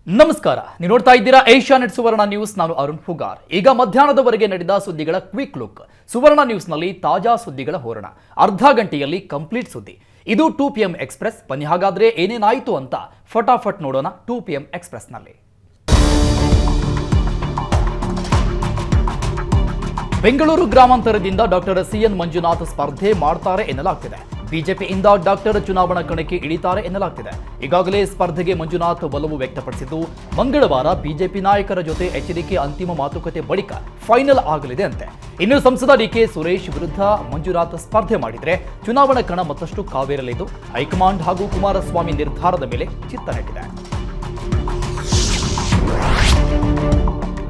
ನಮಸ್ಕಾರ, ನೀವು ನೋಡ್ತಾ ಇದ್ದೀರಾ ಏಷ್ಯಾನೆಟ್ ಸುವರ್ಣ ನ್ಯೂಸ್. ನಾನು ಅರುಣ್ ಹುಗಾರ್. ಈಗ ಮಧ್ಯಾಹ್ನದವರೆಗೆ ನಡೆದ ಸುದ್ದಿಗಳ ಕ್ವಿಕ್ ಲುಕ್. ಸುವರ್ಣ ನ್ಯೂಸ್ನಲ್ಲಿ ತಾಜಾ ಸುದ್ದಿಗಳ ಹೋರಣ. ಅರ್ಧ ಗಂಟೆಯಲ್ಲಿ ಕಂಪ್ಲೀಟ್ ಸುದ್ದಿ. ಇದು 2 PM ಎಕ್ಸ್ಪ್ರೆಸ್. ಬನ್ನಿ ಹಾಗಾದ್ರೆ ಏನೇನಾಯಿತು ಅಂತ ಫಟಾಫಟ್ ನೋಡೋಣ 2 PM ಎಕ್ಸ್ಪ್ರೆಸ್ನಲ್ಲಿ. ಬೆಂಗಳೂರು ಗ್ರಾಮಾಂತರದಿಂದ ಡಾಕ್ಟರ್ ಸಿಎನ್ ಮಂಜುನಾಥ್ ಸ್ಪರ್ಧೆ ಮಾಡ್ತಾರೆ ಎನ್ನಲಾಗ್ತಿದೆ. ಬಿಜೆಪಿಯಿಂದ ಡಾಕ್ಟರ್ ಚುನಾವಣಾ ಕಣಕ್ಕೆ ಇಳಿತಾರೆ ಎನ್ನಲಾಗ್ತಿದೆ. ಈಗಾಗಲೇ ಸ್ಪರ್ಧೆಗೆ ಮಂಜುನಾಥ್ ಒಲವು ವ್ಯಕ್ತಪಡಿಸಿದ್ದು, ಮಂಗಳವಾರ ಬಿಜೆಪಿ ನಾಯಕರ ಜೊತೆ ಎಚ್ಡಿಕೆ ಅಂತಿಮ ಮಾತುಕತೆ ಬಳಿಕ ಫೈನಲ್ ಆಗಲಿದೆ ಅಂತೆ. ಇನ್ನು ಸಂಸದ ಡಿಕೆ ಸುರೇಶ್ ವಿರುದ್ಧ ಮಂಜುನಾಥ್ ಸ್ಪರ್ಧೆ ಮಾಡಿದರೆ ಚುನಾವಣಾ ಕಣ ಮತ್ತಷ್ಟು ಕಾವೇರಲಿದ್ದು, ಹೈಕಮಾಂಡ್ ಹಾಗೂ ಕುಮಾರಸ್ವಾಮಿ ನಿರ್ಧಾರದ ಮೇಲೆ ಚಿತ್ತ ನೆಟ್ಟಿದೆ.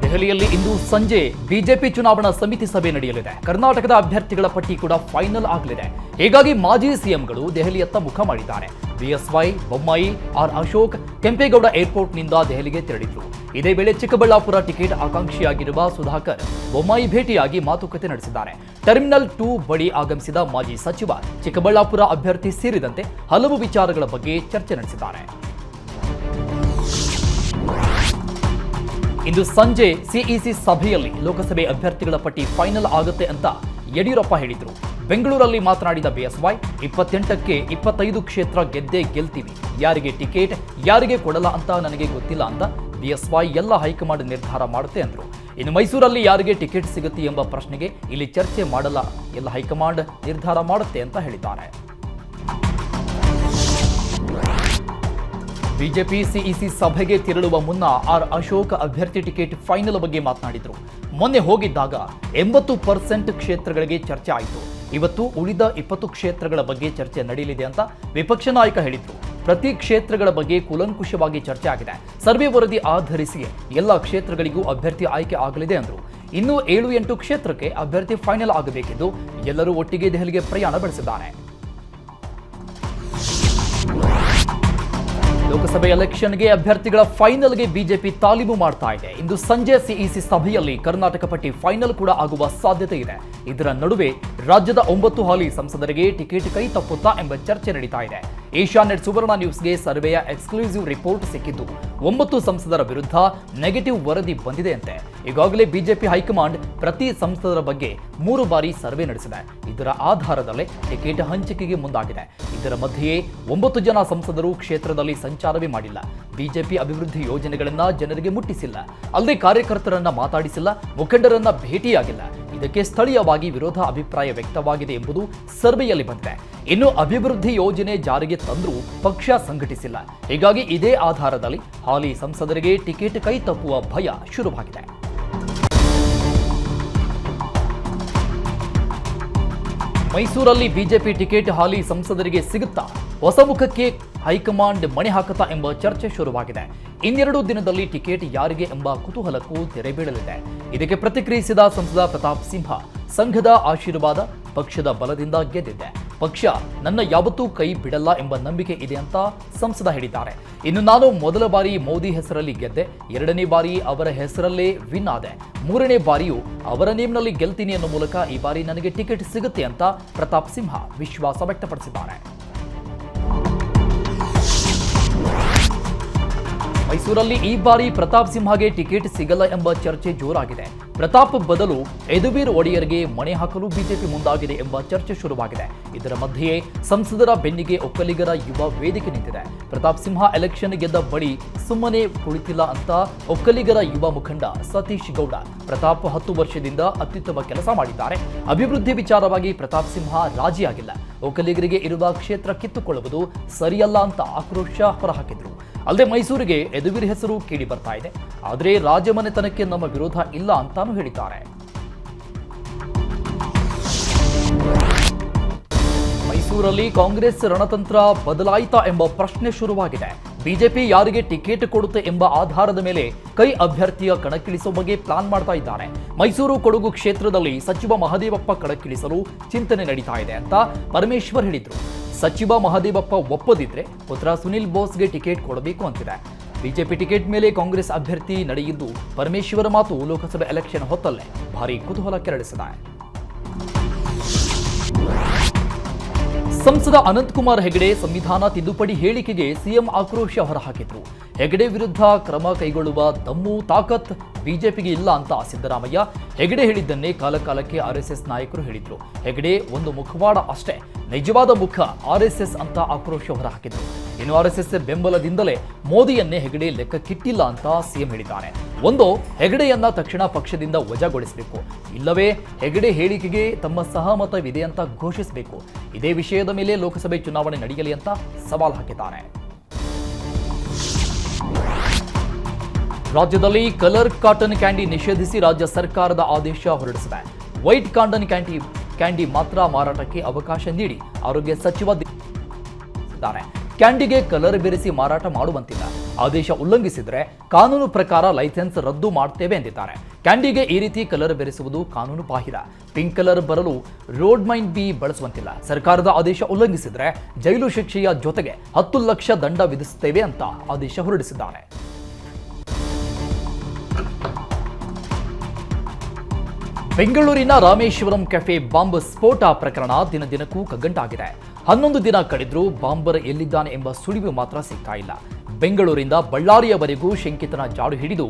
ದೆಹಲಿಯಲ್ಲಿ ಇಂದು ಸಂಜೆ ಬಿಜೆಪಿ ಚುನಾವಣಾ ಸಮಿತಿ ಸಭೆ ನಡೆಯಲಿದೆ. ಕರ್ನಾಟಕದ ಅಭ್ಯರ್ಥಿಗಳ ಪಟ್ಟಿ ಕೂಡ ಫೈನಲ್ ಆಗಲಿದೆ. ಹೀಗಾಗಿ ಮಾಜಿ ಸಿಎಂಗಳು ದೆಹಲಿಯತ್ತ ಮುಖ ಮಾಡಿದ್ದಾರೆ. ಬಿಎಸ್ವೈ, ಬೊಮ್ಮಾಯಿ, ಆರ್ ಅಶೋಕ್ ಕೆಂಪೇಗೌಡ ಏರ್ಪೋರ್ಟ್ನಿಂದ ದೆಹಲಿಗೆ ತೆರಳಿದ್ರು. ಇದೇ ವೇಳೆ ಚಿಕ್ಕಬಳ್ಳಾಪುರ ಟಿಕೆಟ್ ಆಕಾಂಕ್ಷಿಯಾಗಿರುವ ಸುಧಾಕರ್ ಬೊಮ್ಮಾಯಿ ಭೇಟಿಯಾಗಿ ಮಾತುಕತೆ ನಡೆಸಿದ್ದಾರೆ. ಟರ್ಮಿನಲ್ 2 ಬಳಿ ಆಗಮಿಸಿದ ಮಾಜಿ ಸಚಿವ ಚಿಕ್ಕಬಳ್ಳಾಪುರ ಅಭ್ಯರ್ಥಿ ಸೇರಿದಂತೆ ಹಲವು ವಿಚಾರಗಳ ಬಗ್ಗೆ ಚರ್ಚೆ ನಡೆಸಿದ್ದಾರೆ. ಇಂದು ಸಂಜೆ ಸಿಇಸಿ ಸಭೆಯಲ್ಲಿ ಲೋಕಸಭೆ ಅಭ್ಯರ್ಥಿಗಳ ಪಟ್ಟಿ ಫೈನಲ್ ಆಗುತ್ತೆ ಅಂತ ಯಡಿಯೂರಪ್ಪ ಹೇಳಿದ್ರು. ಬೆಂಗಳೂರಲ್ಲಿ ಮಾತನಾಡಿದ ಬಿಎಸ್ವೈ, 28ಕ್ಕೆ 25 ಕ್ಷೇತ್ರ ಗೆದ್ದೇ ಗೆಲ್ತೀವಿ, ಯಾರಿಗೆ ಟಿಕೆಟ್ ಯಾರಿಗೆ ಕೊಡಲ್ಲ ಅಂತ ನನಗೆ ಗೊತ್ತಿಲ್ಲ ಅಂತ ಬಿಎಸ್ವೈ ಎಲ್ಲ ಹೈಕಮಾಂಡ್ ನಿರ್ಧಾರ ಮಾಡುತ್ತೆ ಅಂದ್ರು. ಇನ್ನು ಮೈಸೂರಲ್ಲಿ ಯಾರಿಗೆ ಟಿಕೆಟ್ ಸಿಗುತ್ತೆ ಎಂಬ ಪ್ರಶ್ನೆಗೆ ಇಲ್ಲಿ ಚರ್ಚೆ ಮಾಡಲ್ಲ, ಎಲ್ಲ ಹೈಕಮಾಂಡ್ ನಿರ್ಧಾರ ಮಾಡುತ್ತೆ ಅಂತ ಹೇಳಿದ್ದಾರೆ. ಬಿಜೆಪಿ ಸಿಇಸಿ ಸಭೆಗೆ ತೆರಳುವ ಮುನ್ನ ಆರ್ ಅಶೋಕ್ ಅಭ್ಯರ್ಥಿ ಟಿಕೆಟ್ ಫೈನಲ್ ಬಗ್ಗೆ ಮಾತನಾಡಿದರು. ಮೊನ್ನೆ ಹೋಗಿದ್ದಾಗ 80% ಕ್ಷೇತ್ರಗಳಿಗೆ ಚರ್ಚೆ ಆಯಿತು. ಇವತ್ತು ಉಳಿದ 20 ಕ್ಷೇತ್ರಗಳ ಬಗ್ಗೆ ಚರ್ಚೆ ನಡೆಯಲಿದೆ ಅಂತ ವಿಪಕ್ಷ ನಾಯಕ ಹೇಳಿದ್ರು. ಪ್ರತಿ ಕ್ಷೇತ್ರಗಳ ಬಗ್ಗೆ ಕೂಲಂಕುಷವಾಗಿ ಚರ್ಚೆ ಆಗಿದೆ. ಸರ್ವೆ ವರದಿ ಆಧರಿಸಿ ಎಲ್ಲ ಕ್ಷೇತ್ರಗಳಿಗೂ ಅಭ್ಯರ್ಥಿ ಆಯ್ಕೆ ಆಗಲಿದೆ ಅಂದರು. ಇನ್ನು 7-8 ಕ್ಷೇತ್ರಕ್ಕೆ ಅಭ್ಯರ್ಥಿ ಫೈನಲ್ ಆಗಬೇಕಿದ್ದು ಎಲ್ಲರೂ ಒಟ್ಟಿಗೆ ದೆಹಲಿಗೆ ಪ್ರಯಾಣ ಬೆಳೆಸಿದ್ದಾರೆ. ಲೋಕಸಭೆ ಎಲೆಕ್ಷನ್ಗೆ ಅಭ್ಯರ್ಥಿಗಳ ಫೈನಲ್ಗೆ ಬಿಜೆಪಿ ತಾಲೀಮು ಮಾಡ್ತಾ ಇದೆ. ಇಂದು ಸಂಜೆ ಸಿಇಸಿ ಸಭೆಯಲ್ಲಿ ಕರ್ನಾಟಕ ಪಟ್ಟಿ ಫೈನಲ್ ಕೂಡ ಆಗುವ ಸಾಧ್ಯತೆ ಇದೆ. ಇದರ ನಡುವೆ ರಾಜ್ಯದ 9 ಹಾಲಿ ಸಂಸದರಿಗೆ ಟಿಕೆಟ್ ಕೈ ತಪ್ಪುತ್ತಾ ಎಂಬ ಚರ್ಚೆ ನಡೀತಾ ಇದೆ. ಏಷ್ಯಾನೆಟ್ ಸುವರ್ಣ ನ್ಯೂಸ್ಗೆ ಸರ್ವೆಯ ಎಕ್ಸ್ಕ್ಲೂಸಿವ್ ರಿಪೋರ್ಟ್ ಸಿಕ್ಕಿದ್ದು, 9 ಸಂಸದರ ವಿರುದ್ಧ ನೆಗೆಟಿವ್ ವರದಿ ಬಂದಿದೆಯಂತೆ. ಈಗಾಗಲೇ ಬಿಜೆಪಿ ಹೈಕಮಾಂಡ್ ಪ್ರತಿ ಸಂಸದರ ಬಗ್ಗೆ 3 ಬಾರಿ ಸರ್ವೆ ನಡೆಸಿದೆ. ಇದರ ಆಧಾರದಲ್ಲೇ ಟಿಕೆಟ್ ಹಂಚಿಕೆಗೆ ಮುಂದಾಗಿದೆ. ಇದರ ಮಧ್ಯೆಯೇ 9 ಜನ ಸಂಸದರು ಕ್ಷೇತ್ರದಲ್ಲಿ ಸಂಚಾರವೇ ಮಾಡಿಲ್ಲ. ಬಿಜೆಪಿ ಅಭಿವೃದ್ಧಿ ಯೋಜನೆಗಳನ್ನ ಜನರಿಗೆ ಮುಟ್ಟಿಸಿಲ್ಲ. ಅಲ್ಲದೆ ಕಾರ್ಯಕರ್ತರನ್ನ ಮಾತಾಡಿಸಿಲ್ಲ, ಮುಖಂಡರನ್ನ ಭೇಟಿಯಾಗಿಲ್ಲ. ಇದಕ್ಕೆ ಸ್ಥಳೀಯವಾಗಿ ವಿರೋಧ ಅಭಿಪ್ರಾಯ ವ್ಯಕ್ತವಾಗಿದೆ ಎಂಬುದು ಸರ್ವೆಯಲ್ಲಿ ಬಂದಿದೆ. ಇನ್ನು ಅಭಿವೃದ್ಧಿ ಯೋಜನೆ ಜಾರಿಗೆ ತಂದರೂ ಪಕ್ಷ ಸಂಘಟಿಸಿಲ್ಲ. ಹೀಗಾಗಿ ಇದೇ ಆಧಾರದಲ್ಲಿ ಹಾಲಿ ಸಂಸದರಿಗೆ ಟಿಕೆಟ್ ಕೈ ತಪ್ಪುವ ಭಯ ಶುರುವಾಗಿದೆ. ಮೈಸೂರಲ್ಲಿ ಬಿಜೆಪಿ ಟಿಕೆಟ್ ಹಾಲಿ ಸಂಸದರಿಗೆ ಸಿಗುತ್ತಾ? ಹೊಸ ಮುಖಕ್ಕೆ ಹೈಕಮಾಂಡ್ ಮಣೆ ಹಾಕುತ್ತಾ ಎಂಬ ಚರ್ಚೆ ಶುರುವಾಗಿದೆ. ಇನ್ನೆರಡು ದಿನದಲ್ಲಿ ಟಿಕೆಟ್ ಯಾರಿಗೆ ಎಂಬ ಕುತೂಹಲಕ್ಕೂ ತೆರೆ ಬೀಳಲಿದೆ. ಇದಕ್ಕೆ ಪ್ರತಿಕ್ರಿಯಿಸಿದ ಸಂಸದ ಪ್ರತಾಪ್ ಸಿಂಹ, ಸಂಘದ ಆಶೀರ್ವಾದ, ಪಕ್ಷದ ಬಲದಿಂದ ಗೆದ್ದಿದ್ದೆ. ಪಕ್ಷ ನನ್ನ ಯಾವತ್ತೂ ಕೈ ಬಿಡಲ್ಲ ಎಂಬ ನಂಬಿಕೆ ಇದೆ ಅಂತ ಸಂಸದ ಹೇಳಿದ್ದಾರೆ. ಇನ್ನು ನಾನು ಮೊದಲ ಬಾರಿ ಮೋದಿ ಹೆಸರಲ್ಲಿ ಗೆದ್ದೆ, 2ನೇ ಬಾರಿ ಅವರ ಹೆಸರಲ್ಲೇ ವಿನ್ ಆದೆ, 3ನೇ ಬಾರಿಯೂ ಅವರ ನೇಮ್ನಲ್ಲಿ ಗೆಲ್ತೀನಿ ಎನ್ನುವ ಮೂಲಕ ಈ ಬಾರಿ ನನಗೆ ಟಿಕೆಟ್ ಸಿಗುತ್ತೆ ಅಂತ ಪ್ರತಾಪ್ ಸಿಂಹ ವಿಶ್ವಾಸ ವ್ಯಕ್ತಪಡಿಸಿದ್ದಾರೆ. ಮೈಸೂರಲ್ಲಿ ಈ ಬಾರಿ ಪ್ರತಾಪ್ ಸಿಂಹಗೆ ಟಿಕೆಟ್ ಸಿಗಲ್ಲ ಎಂಬ ಚರ್ಚೆ ಜೋರಾಗಿದೆ. ಪ್ರತಾಪ್ ಬದಲು ಯದುವೀರ್ ಒಡೆಯರ್ಗೆ ಮಣೆ ಹಾಕಲು ಬಿಜೆಪಿ ಮುಂದಾಗಿದೆ ಎಂಬ ಚರ್ಚೆ ಶುರುವಾಗಿದೆ. ಇದರ ಮಧ್ಯೆಯೇ ಸಂಸದರ ಬೆನ್ನಿಗೆ ಒಕ್ಕಲಿಗರ ಯುವ ವೇದಿಕೆ ನಿಂತಿದೆ. ಪ್ರತಾಪ್ ಸಿಂಹ ಎಲೆಕ್ಷನ್ ಗೆದ್ದ ಬಳಿ ಸುಮ್ಮನೆ ಕುಳಿತಿಲ್ಲ ಅಂತ ಒಕ್ಕಲಿಗರ ಯುವ ಮುಖಂಡ ಸತೀಶ್ ಗೌಡ, ಪ್ರತಾಪ್ 10 ವರ್ಷದಿಂದ ಅತ್ಯುತ್ತಮ ಕೆಲಸ ಮಾಡಿದ್ದಾರೆ, ಅಭಿವೃದ್ಧಿ ವಿಚಾರವಾಗಿ ಪ್ರತಾಪ್ ಸಿಂಹ ರಾಜಿಯಾಗಿಲ್ಲ, ಒಕ್ಕಲಿಗರಿಗೆ ಇರುವ ಕ್ಷೇತ್ರ ಕಿತ್ತುಕೊಳ್ಳುವುದು ಸರಿಯಲ್ಲ ಅಂತ ಆಕ್ರೋಶ ಹೊರಹಾಕಿದ್ರು. ಅಲ್ಲದೆ ಮೈಸೂರಿಗೆ ಯದುವೀರ್ ಹೆಸರು ಕೇಳಿ ಬರ್ತಾ ಇದೆ, ಆದರೆ ರಾಜಮನೆತನಕ್ಕೆ ನಮ್ಮ ವಿರೋಧ ಇಲ್ಲ ಅಂತಾನೂ ಹೇಳಿದ್ದಾರೆ. ಮೈಸೂರಲ್ಲಿ ಕಾಂಗ್ರೆಸ್ ರಣತಂತ್ರ ಬದಲಾಯಿತಾ ಎಂಬ ಪ್ರಶ್ನೆ ಶುರುವಾಗಿದೆ. ಬಿಜೆಪಿ ಯಾರಿಗೆ ಟಿಕೆಟ್ ಕೊಡುತ್ತೆ ಎಂಬ ಆಧಾರದ ಮೇಲೆ ಕೈ ಅಭ್ಯರ್ಥಿಯ ಕಣಕ್ಕಿಳಿಸುವ ಬಗ್ಗೆ ಪ್ಲಾನ್ ಮಾಡ್ತಾ ಇದ್ದಾರೆ. ಮೈಸೂರು ಕೊಡಗು ಕ್ಷೇತ್ರದಲ್ಲಿ ಸಚಿವ ಮಹದೇವಪ್ಪ ಕಣಕ್ಕಿಳಿಸಲು ಚಿಂತನೆ ನಡೀತಾ ಇದೆ ಅಂತ ಪರಮೇಶ್ವರ್ ಹೇಳಿದ್ರು. ಸಚಿವ ಮಹದೇವಪ್ಪ ಒಪ್ಪದಿದ್ರೆ ಪುತ್ರ ಸುನಿಲ್ ಬೋಸ್ಗೆ ಟಿಕೆಟ್ ಕೊಡಬೇಕು ಅಂತಿದೆ. ಬಿಜೆಪಿ ಟಿಕೆಟ್ ಮೇಲೆ ಕಾಂಗ್ರೆಸ್ ಅಭ್ಯರ್ಥಿ ನಡೆಯಿದ್ದು, ಪರಮೇಶ್ವರ ಮಾತು ಲೋಕಸಭೆ ಎಲೆಕ್ಷನ್ ಹೊತ್ತಲ್ಲೇ ಭಾರೀ ಕುತೂಹಲ ಕೆರಳಿಸಿದೆ. ಸಂಸದ ಅನಂತಕುಮಾರ್ ಹೆಗಡೆ ಸಂವಿಧಾನ ತಿದ್ದುಪಡಿ ಹೇಳಿಕೆಗೆ ಸಿಎಂ ಆಕ್ರೋಶ ಹೊರಹಾಕಿದ್ರು. ಹೆಗಡೆ ವಿರುದ್ಧ ಕ್ರಮ ಕೈಗೊಳ್ಳುವ ದಮ್ಮು ತಾಕತ್ ಬಿಜೆಪಿಗೆ ಇಲ್ಲ ಅಂತ ಸಿದ್ದರಾಮಯ್ಯ ಹೆಗಡೆ ಹೇಳಿದ್ದನ್ನೇ ಕಾಲಕಾಲಕ್ಕೆ ಆರ್ಎಸ್ಎಸ್ ನಾಯಕರು ಹೇಳಿದ್ರು. ಹೆಗಡೆ ಒಂದು ಮುಖವಾಡ ಅಷ್ಟೇ, ನಿಜವಾದ ಮುಖ ಆರ್ಎಸ್ಎಸ್ ಅಂತ ಆಕ್ರೋಶ ಹೊರಹಾಕಿದ್ರು. ಇನ್ನು ಆರ್ಎಸ್ಎಸ್ ಬೆಂಬಲದಿಂದಲೇ ಮೋದಿಯನ್ನೇ ಹೆಗಡೆ ಲೆಕ್ಕಕ್ಕಿಟ್ಟಿಲ್ಲ ಅಂತ ಸಿಎಂ ಹೇಳಿದ್ದಾರೆ. ಒಂದು, ಹೆಗಡೆಯನ್ನ ತಕ್ಷಣ ಪಕ್ಷದಿಂದ ವಜಾಗೊಳಿಸಬೇಕು, ಇಲ್ಲವೇ ಹೆಗಡೆ ಹೇಳಿಕೆಗೆ ತಮ್ಮ ಸಹಮತವಿದೆ ಅಂತ ಘೋಷಿಸಬೇಕು. ಇದೇ ವಿಷಯದ ಮೇಲೆ ಲೋಕಸಭೆ ಚುನಾವಣೆ ನಡೆಯಲಿ ಅಂತ ಸವಾಲ್ ಹಾಕಿದ್ದಾರೆ. ರಾಜ್ಯದಲ್ಲಿ ಕಲರ್ ಕಾಟನ್ ಕ್ಯಾಂಡಿ ನಿಷೇಧಿಸಿ ರಾಜ್ಯ ಸರ್ಕಾರದ ಆದೇಶ ಹೊರಡಿಸಿದೆ. ವೈಟ್ ಕಾಟನ್ ಕ್ಯಾಂಡಿ ಮಾತ್ರ ಮಾರಾಟಕ್ಕೆ ಅವಕಾಶ ನೀಡಿ ಆರೋಗ್ಯ ಸಚಿವ ಕ್ಯಾಂಡಿಗೆ ಕಲರ್ ಬೆರೆಸಿ ಮಾರಾಟ ಮಾಡುವಂತಿಲ್ಲ. ಆದೇಶ ಉಲ್ಲಂಘಿಸಿದರೆ ಕಾನೂನು ಪ್ರಕಾರ ಲೈಸೆನ್ಸ್ ರದ್ದು ಮಾಡ್ತೇವೆ ಎಂದಿದ್ದಾರೆ. ಕ್ಯಾಂಡಿಗೆ ಈ ರೀತಿ ಕಲರ್ ಬೆರೆಸುವುದು ಕಾನೂನು ಬಾಹಿರ. ಪಿಂಕ್ ಕಲರ್ ಬರಲು ರೋಡ್ ಮೈನ್ ಬಿ ಬಳಸುವಂತಿಲ್ಲ. ಸರ್ಕಾರದ ಆದೇಶ ಉಲ್ಲಂಘಿಸಿದರೆ ಜೈಲು ಶಿಕ್ಷೆಯ ಜೊತೆಗೆ 10 ಲಕ್ಷ ದಂಡ ವಿಧಿಸುತ್ತೇವೆ ಅಂತ ಆದೇಶ ಹೊರಡಿಸಿದ್ದಾರೆ. ಬೆಂಗಳೂರಿನ ರಾಮೇಶ್ವರಂ ಕೆಫೆ ಬಾಂಬ್ ಸ್ಫೋಟ ಪ್ರಕರಣ ದಿನದಿನಕ್ಕೂ ಕಗ್ಗಂಟಾಗಿದೆ. 11 ದಿನ ಕಳೆದರೂ ಬಾಂಬರ್ ಎಲ್ಲಿದ್ದಾನೆ ಎಂಬ ಸುಳಿವು ಮಾತ್ರ ಸಿಗ್ತಾ ಇಲ್ಲ. ಬೆಂಗಳೂರಿಂದ ಬಳ್ಳಾರಿಯವರೆಗೂ ಶಂಕಿತನ ಜಾಡು ಹಿಡಿದು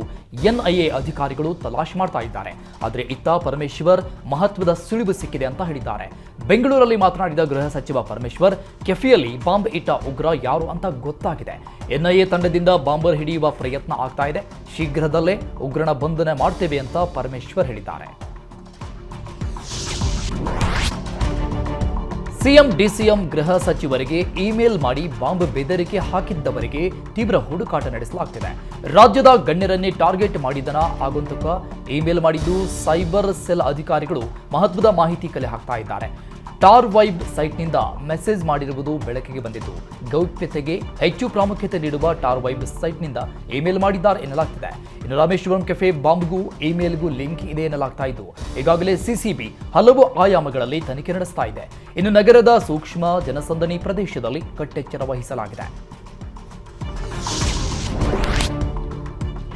ಎನ್ಐಎ ಅಧಿಕಾರಿಗಳು ತಲಾಶ್ ಮಾಡ್ತಾ ಇದ್ದಾರೆ. ಆದರೆ ಇತ್ತ ಪರಮೇಶ್ವರ್ ಮಹತ್ವದ ಸುಳಿವು ಸಿಕ್ಕಿದೆ ಅಂತ ಹೇಳಿದ್ದಾರೆ. ಬೆಂಗಳೂರಲ್ಲಿ ಮಾತನಾಡಿದ ಗೃಹ ಸಚಿವ ಪರಮೇಶ್ವರ್, ಕೆಫೆಯಲ್ಲಿ ಬಾಂಬ್ ಇಟ್ಟ ಉಗ್ರ ಯಾರು ಅಂತ ಗೊತ್ತಾಗಿದೆ. ಎನ್ಐಎ ತಂಡದಿಂದ ಬಾಂಬರ್ ಹಿಡಿಯುವ ಪ್ರಯತ್ನ ಆಗ್ತಾ ಇದೆ. ಶೀಘ್ರದಲ್ಲೇ ಉಗ್ರನ ಬಂಧನ ಮಾಡ್ತೇವೆ ಅಂತ ಪರಮೇಶ್ವರ್ ಹೇಳಿದ್ದಾರೆ. ಸಿಎಂ ಡಿಸಿಎಂ ಗೃಹ ಸಚಿವರಿಗೆ ಇಮೇಲ್ ಮಾಡಿ ಬಾಂಬ್ ಬೆದರಿಕೆ ಹಾಕಿದ್ದವರಿಗೆ ತೀವ್ರ ಹುಡುಕಾಟ ನಡೆಸಲಾಗುತ್ತಿದೆ. ರಾಜ್ಯದ ಗಣ್ಯರನ್ನೇ ಟಾರ್ಗೆಟ್ ಮಾಡಿದನ ಆಗಂತುಕ ಇಮೇಲ್ ಮಾಡಿದ್ದು ಸೈಬರ್ ಸೆಲ್ ಅಧಿಕಾರಿಗಳು ಮಹತ್ವದ ಮಾಹಿತಿ ಕಲೆ ಹಾಕ್ತಾ ಇದ್ದಾರೆ. ಟಾರ್ ವೈಬ್ ಸೈಟ್ನಿಂದ ಮೆಸೇಜ್ ಮಾಡಿರುವುದು ಬೆಳಕಿಗೆ ಬಂದಿದ್ದು, ಗೌಪ್ಯತೆಗೆ ಹೆಚ್ಚು ಪ್ರಾಮುಖ್ಯತೆ ನೀಡುವ ಟಾರ್ ವೈಬ್ ಸೈಟ್ನಿಂದ ಇಮೇಲ್ ಮಾಡಿದ್ದಾರೆ ಎನ್ನಲಾಗ್ತಿದೆ. ಇನ್ನು ರಾಮೇಶ್ವರಂ ಕೆಫೆ ಬಾಂಬ್ಗೂ ಇಮೇಲ್ಗೂ ಲಿಂಕ್ ಇದೆ ಎನ್ನಲಾಗ್ತಾ ಇದ್ದು, ಈಗಾಗಲೇ ಸಿಸಿಬಿ ಹಲವು ಆಯಾಮಗಳಲ್ಲಿ ತನಿಖೆ ನಡೆಸ್ತಾ ಇದೆ. ಇನ್ನು ನಗರದ ಸೂಕ್ಷ್ಮ ಜನಸಂದಣಿ ಪ್ರದೇಶದಲ್ಲಿ ಕಟ್ಟೆಚ್ಚರ ವಹಿಸಲಾಗಿದೆ.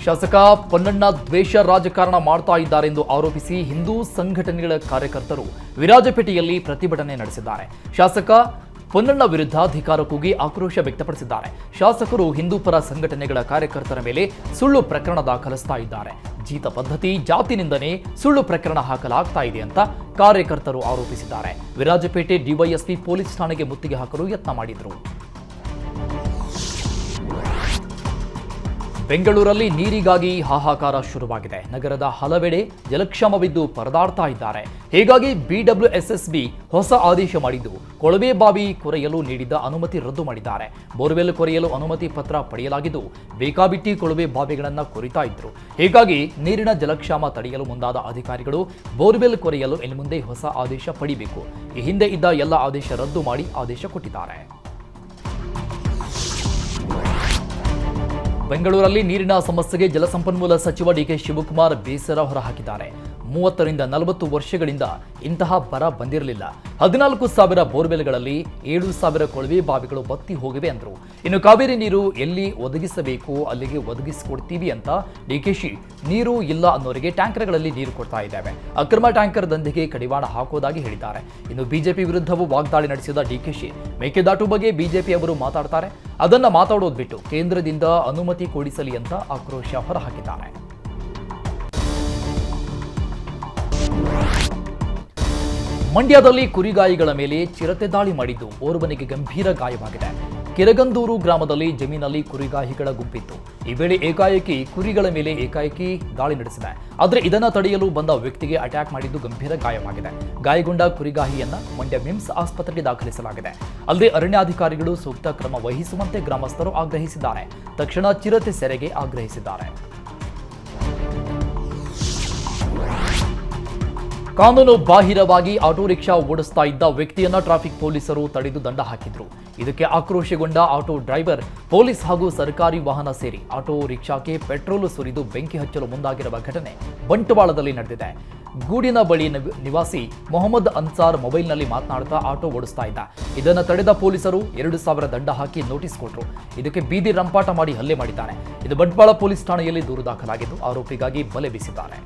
ಶಾಸಕ ಪೊನ್ನಣ್ಣ ದ್ವೇಷ ರಾಜಕಾರಣ ಮಾಡ್ತಾ ಇದ್ದಾರೆಂದು ಆರೋಪಿಸಿ ಹಿಂದೂ ಸಂಘಟನೆಗಳ ಕಾರ್ಯಕರ್ತರು ವಿರಾಜಪೇಟೆಯಲ್ಲಿ ಪ್ರತಿಭಟನೆ ನಡೆಸಿದ್ದಾರೆ. ಶಾಸಕ ಪೊನ್ನಣ್ಣ ವಿರುದ್ಧ ಧಿಕ್ಕಾರ ಕೂಗಿ ಆಕ್ರೋಶ ವ್ಯಕ್ತಪಡಿಸಿದ್ದಾರೆ. ಶಾಸಕರು ಹಿಂದೂ ಪರ ಸಂಘಟನೆಗಳ ಕಾರ್ಯಕರ್ತರ ಮೇಲೆ ಸುಳ್ಳು ಪ್ರಕರಣ ದಾಖಲಿಸ್ತಾ ಇದ್ದಾರೆ. ಜೀತ ಪದ್ಧತಿ, ಜಾತಿ ನಿಂದನೆ, ಸುಳ್ಳು ಪ್ರಕರಣ ಹಾಕಲಾಗ್ತಾ ಇದೆ ಅಂತ ಕಾರ್ಯಕರ್ತರು ಆರೋಪಿಸಿದ್ದಾರೆ. ವಿರಾಜಪೇಟೆ ಡಿವೈಎಸ್ಪಿ ಪೊಲೀಸ್ ಠಾಣೆಗೆ ಮುತ್ತಿಗೆ ಹಾಕಲು ಯತ್ನ ಮಾಡಿದರು. ಬೆಂಗಳೂರಲ್ಲಿ ನೀರಿಗಾಗಿ ಹಾಹಾಕಾರ ಶುರುವಾಗಿದೆ. ನಗರದ ಹಲವೆಡೆ ಜಲಕ್ಷಾಮವಿದ್ದು ಪರದಾಡ್ತಾ ಇದ್ದಾರೆ. ಹೀಗಾಗಿ ಬಿಡಬ್ಲ್ಯೂಎಸ್ಎಸ್ಬಿ ಹೊಸ ಆದೇಶ ಮಾಡಿದ್ದು ಕೊಳವೆ ಬಾವಿ ಕೊರೆಯಲು ನೀಡಿದ್ದ ಅನುಮತಿ ರದ್ದು ಮಾಡಿದ್ದಾರೆ. ಬೋರ್ವೆಲ್ ಕೊರೆಯಲು ಅನುಮತಿ ಪತ್ರ ಪಡೆಯಲಾಗಿದ್ದು ಬೇಕಾಬಿಟ್ಟಿ ಕೊಳವೆ ಬಾವಿಗಳನ್ನು ಕೊರಿತಾ ಇದ್ರು. ಹೀಗಾಗಿ ನೀರಿನ ಜಲಕ್ಷಾಮ ತಡೆಯಲು ಮುಂದಾದ ಅಧಿಕಾರಿಗಳು ಬೋರ್ವೆಲ್ ಕೊರೆಯಲು ಇನ್ನು ಮುಂದೆ ಹೊಸ ಆದೇಶ ಪಡಿಬೇಕು. ಈ ಹಿಂದೆ ಇದ್ದ ಎಲ್ಲ ಆದೇಶ ರದ್ದು ಮಾಡಿ ಆದೇಶ ಕೊಟ್ಟಿದ್ದಾರೆ. ಬೆಂಗಳೂರಲ್ಲಿ ನೀರಿನ ಸಮಸ್ಯೆಗೆ ಜಲಸಂಪನ್ಮೂಲ ಸಚಿವ ಡಿಕೆ ಶಿವಕುಮಾರ್ ಬೇಸರ ಹೊರಹಾಕಿದ್ದಾರೆ. 30 ರಿಂದ 40 ವರ್ಷಗಳಿಂದ ಇಂತಹ ಬರ ಬಂದಿರಲಿಲ್ಲ. 14,000 ಬೋರ್ವೆಲ್ಗಳಲ್ಲಿ 7,000 ಕೊಳವೆ ಬಾವಿಗಳು ಬತ್ತಿ ಹೋಗಿವೆ ಅಂದರು. ಇನ್ನು ಕಾವೇರಿ ನೀರು ಎಲ್ಲಿ ಒದಗಿಸಬೇಕು ಅಲ್ಲಿಗೆ ಒದಗಿಸಿಕೊಡ್ತೀವಿ ಅಂತ ಡಿಕೆಶಿ ನೀರು ಇಲ್ಲ ಅನ್ನೋರಿಗೆ ಟ್ಯಾಂಕರ್ಗಳಲ್ಲಿ ನೀರು ಕೊಡ್ತಾ ಇದ್ದೇವೆ, ಅಕ್ರಮ ಟ್ಯಾಂಕರ್ ದಂಧೆಗೆ ಕಡಿವಾಣ ಹಾಕೋದಾಗಿ ಹೇಳಿದ್ದಾರೆ. ಇನ್ನು ಬಿಜೆಪಿ ವಿರುದ್ಧವೂ ವಾಗ್ದಾಳಿ ನಡೆಸಿದ ಡಿಕೆಶಿ ಮೇಕೆದಾಟು ಬಗ್ಗೆ ಬಿಜೆಪಿ ಅವರು ಮಾತಾಡ್ತಾರೆ, ಅದನ್ನ ಮಾತಾಡೋದು ಬಿಟ್ಟು ಕೇಂದ್ರದಿಂದ ಅನುಮತಿ ಕೊಡಿಸಲಿ ಅಂತ ಆಕ್ರೋಶ ಹೊರಹಾಕಿದ್ದಾರೆ. ಮಂಡ್ಯದಲ್ಲಿ ಕುರಿಗಾಯಿಗಳ ಮೇಲೆ ಚಿರತೆ ದಾಳಿ ಮಾಡಿದ್ದು ಓರ್ವನಿಗೆ ಗಂಭೀರ ಗಾಯವಾಗಿದೆ. ಕಿರಗಂದೂರು ಗ್ರಾಮದಲ್ಲಿ ಜಮೀನಲ್ಲಿ ಕುರಿಗಾಹಿಗಳ ಗುಂಪಿತ್ತು. ಈ ವೇಳೆ ಏಕಾಏಕಿ ಕುರಿಗಳ ಮೇಲೆ ದಾಳಿ ನಡೆಸಿದೆ. ಆದರೆ ಇದನ್ನು ತಡೆಯಲು ಬಂದ ವ್ಯಕ್ತಿಗೆ ಅಟ್ಯಾಕ್ ಮಾಡಿದ್ದು ಗಂಭೀರ ಗಾಯವಾಗಿದೆ. ಗಾಯಗೊಂಡ ಕುರಿಗಾಹಿಯನ್ನ ಮಂಡ್ಯ ಮಿಮ್ಸ್ ಆಸ್ಪತ್ರೆಗೆ ದಾಖಲಿಸಲಾಗಿದೆ. ಅಲ್ಲದೆ ಅರಣ್ಯಾಧಿಕಾರಿಗಳು ಸೂಕ್ತ ಕ್ರಮ ವಹಿಸುವಂತೆ ಗ್ರಾಮಸ್ಥರು ಆಗ್ರಹಿಸಿದ್ದಾರೆ. ತಕ್ಷಣ ಚಿರತೆ ಸೆರೆಗೆ ಆಗ್ರಹಿಸಿದ್ದಾರೆ. ಕಾನೂನು ಬಾಹಿರವಾಗಿ ಆಟೋ ರಿಕ್ಷಾ ಓಡಿಸ್ತಾ ಇದ್ದ ವ್ಯಕ್ತಿಯನ್ನ ಟ್ರಾಫಿಕ್ ಪೊಲೀಸರು ತಡೆದು ದಂಡ ಹಾಕಿದ್ರು. ಇದಕ್ಕೆ ಆಕ್ರೋಶಗೊಂಡ ಆಟೋ ಡ್ರೈವರ್ ಪೊಲೀಸ್ ಹಾಗೂ ಸರ್ಕಾರಿ ವಾಹನ ಸೇರಿ ಆಟೋ ರಿಕ್ಷಾಕ್ಕೆ ಪೆಟ್ರೋಲ್ ಸುರಿದು ಬೆಂಕಿ ಹಚ್ಚಲು ಮುಂದಾಗಿರುವ ಘಟನೆ ಬಂಟ್ವಾಳದಲ್ಲಿ ನಡೆದಿದೆ. ಗೂಡಿನ ಬಳಿ ನಿವಾಸಿ ಮೊಹಮ್ಮದ್ ಅನ್ಸಾರ್ ಮೊಬೈಲ್ನಲ್ಲಿ ಮಾತನಾಡುತ್ತಾ ಆಟೋ ಓಡಿಸ್ತಾ ಇದ್ದ. ಇದನ್ನು ತಡೆದ ಪೊಲೀಸರು 2,000 ದಂಡ ಹಾಕಿ ನೋಟಿಸ್ ಕೊಟ್ಟರು. ಇದಕ್ಕೆ ಬೀದಿ ರಂಪಾಟ ಮಾಡಿ ಹಲ್ಲೆ ಮಾಡಿದ್ದಾನೆ. ಇದು ಬಂಟ್ವಾಳ ಪೊಲೀಸ್ ಠಾಣೆಯಲ್ಲಿ ದೂರು ದಾಖಲಾಗಿದ್ದು ಆರೋಪಿಗಾಗಿ ಬಲೆ ಬೀಸಿದ್ದಾರೆ.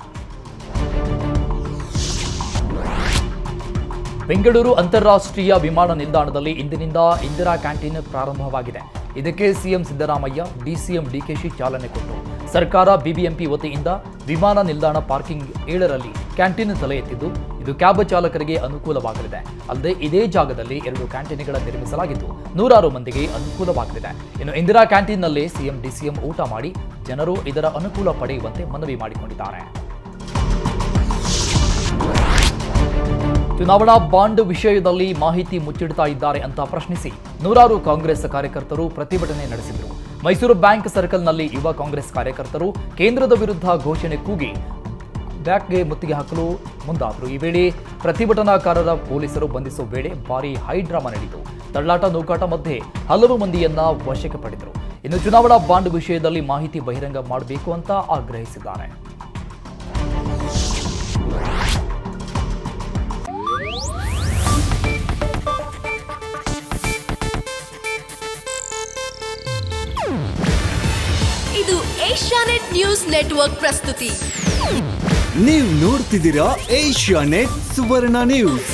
ಬೆಂಗಳೂರು ಅಂತಾರಾಷ್ಟ್ರೀಯ ವಿಮಾನ ನಿಲ್ದಾಣದಲ್ಲಿ ಇಂದಿನಿಂದ ಇಂದಿರಾ ಕ್ಯಾಂಟೀನ್ ಪ್ರಾರಂಭವಾಗಿದೆ. ಇದಕ್ಕೆ ಸಿಎಂ ಸಿದ್ದರಾಮಯ್ಯ, ಡಿಸಿಎಂ ಡಿಕೆಶಿ ಚಾಲನೆ ಕೊಟ್ಟರು. ಸರ್ಕಾರ ಬಿಬಿಎಂಪಿ ವತಿಯಿಂದ ವಿಮಾನ ನಿಲ್ದಾಣ ಪಾರ್ಕಿಂಗ್ 7ರಲ್ಲಿ ಕ್ಯಾಂಟೀನ್ ತಲೆ ಎತ್ತಿದ್ದು, ಇದು ಕ್ಯಾಬ್ ಚಾಲಕರಿಗೆ ಅನುಕೂಲವಾಗಲಿದೆ. ಅಲ್ಲದೆ ಇದೇ ಜಾಗದಲ್ಲಿ 2 ಕ್ಯಾಂಟೀನ್ಗಳ ನಿರ್ಮಿಸಲಾಗಿದ್ದು ನೂರಾರು ಮಂದಿಗೆ ಅನುಕೂಲವಾಗಲಿದೆ. ಇನ್ನು ಇಂದಿರಾ ಕ್ಯಾಂಟೀನ್ನಲ್ಲೇ ಸಿಎಂ ಡಿಸಿಎಂ ಊಟ ಮಾಡಿ ಜನರು ಇದರ ಅನುಕೂಲ ಪಡೆಯುವಂತೆ ಮನವಿ ಮಾಡಿಕೊಂಡಿದ್ದಾರೆ. ಚುನಾವಣಾ ಬಾಂಡ್ ವಿಷಯದಲ್ಲಿ ಮಾಹಿತಿ ಮುಚ್ಚಿಡ್ತಾ ಇದ್ದಾರೆ ಅಂತ ಪ್ರಶ್ನಿಸಿ ನೂರಾರು ಕಾಂಗ್ರೆಸ್ ಕಾರ್ಯಕರ್ತರು ಪ್ರತಿಭಟನೆ ನಡೆಸಿದರು. ಮೈಸೂರು ಬ್ಯಾಂಕ್ ಸರ್ಕಲ್ನಲ್ಲಿ ಯುವ ಕಾಂಗ್ರೆಸ್ ಕಾರ್ಯಕರ್ತರು ಕೇಂದ್ರದ ವಿರುದ್ಧ ಘೋಷಣೆ ಕೂಗಿ ಬ್ಯಾಕ್ಗೆ ಮುತ್ತಿಗೆ ಹಾಕಲು ಮುಂದಾದರು. ಈ ವೇಳೆ ಪ್ರತಿಭಟನಾಕಾರರ ಪೊಲೀಸರು ಬಂಧಿಸುವ ವೇಳೆ ಭಾರೀ ಹೈಡ್ರಾಮಾ ನಡೆಯಿತು. ತಳ್ಳಾಟ ನೂಕಾಟ ಮಧ್ಯೆ ಹಲವು ಮಂದಿಯನ್ನ ವಶಕ್ಕೆ ಪಡೆದರು. ಇನ್ನು ಚುನಾವಣಾ ಬಾಂಡ್ ವಿಷಯದಲ್ಲಿ ಮಾಹಿತಿ ಬಹಿರಂಗ ಮಾಡಬೇಕು ಅಂತ ಆಗ್ರಹಿಸಿದ್ದಾರೆ. ಇದು ಏಷ್ಯಾನೆಟ್ ನ್ಯೂಸ್ ನೆಟ್ವರ್ಕ್ ಪ್ರಸ್ತುತಿ. ನೀವು ನೋಡ್ತಿದ್ದೀರಾ ಏಷ್ಯಾನೆಟ್ ಸುವರ್ಣ ನ್ಯೂಸ್.